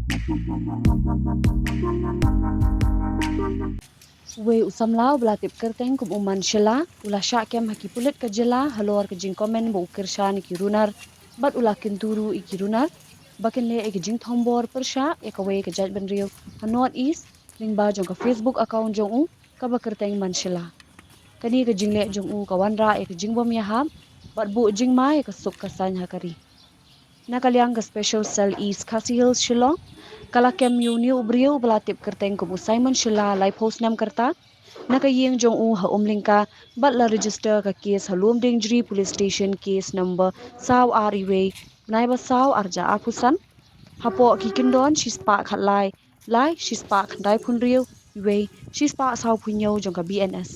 Wei Samla ula tip kerteng kum uman Shah ula Shah kem haki pulit ke jela halor ke jing komen bo Kyrshan Iaki Runar bat ula kinturu Iaki Runar bakin le ke jing thombor per Shah e ka wei ke jaj ben rio ha North East ring ba jong ka Facebook account jong u ka ba kerteng man Shah kani ke jing le jong u ka wanra e ke jing bom ya ham bat bu jing ma e ka suk ka san hakari nakaliang ka special cell East Khasi Hills Shillong kala kem yu ni ubrio bala tip kerteng kum Simon Shah lai post nam kerta nakayeng jong u ha umlingka bat la register ka case halum dingri police station case number saw ariwe naiba saw arja apusan hapo kikindon shispa khatlai lai shispa khandai phunriu we shispa saw phunyo jong ka BNS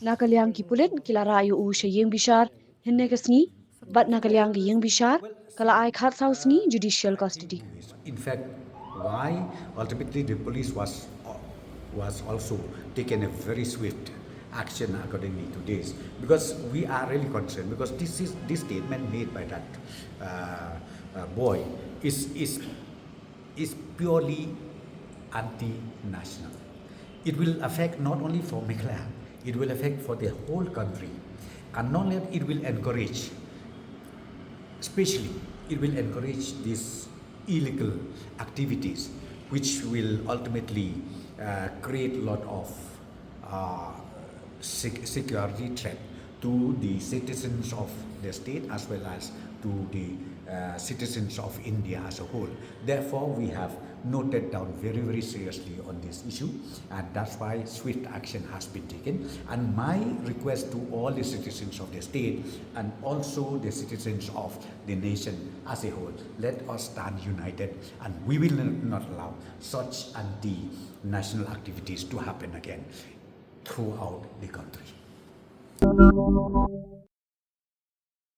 nakaliang ki pulit kilara yu u sheyeng bishar hinne kasni bat nakaliang ki yeng bishar kala ai khat saw sni judicial custody. In fact, why ultimately the police was also taken a very swift action accordingly to this, because we are really concerned, because this statement made by that boy is purely anti-national. It will affect not only for Meghalaya, it will affect for the whole country, and not only it will encourage, especially it will encourage these illegal activities, which will ultimately create a lot of security threat to the citizens of the state as well as to the citizens of India as a whole. Therefore, we have noted down very, very seriously on this issue, and that's why swift action has been taken. And my request to all the citizens of the state and also the citizens of the nation as a whole, let us stand united, and we will not allow such anti-national activities to happen again throughout the country.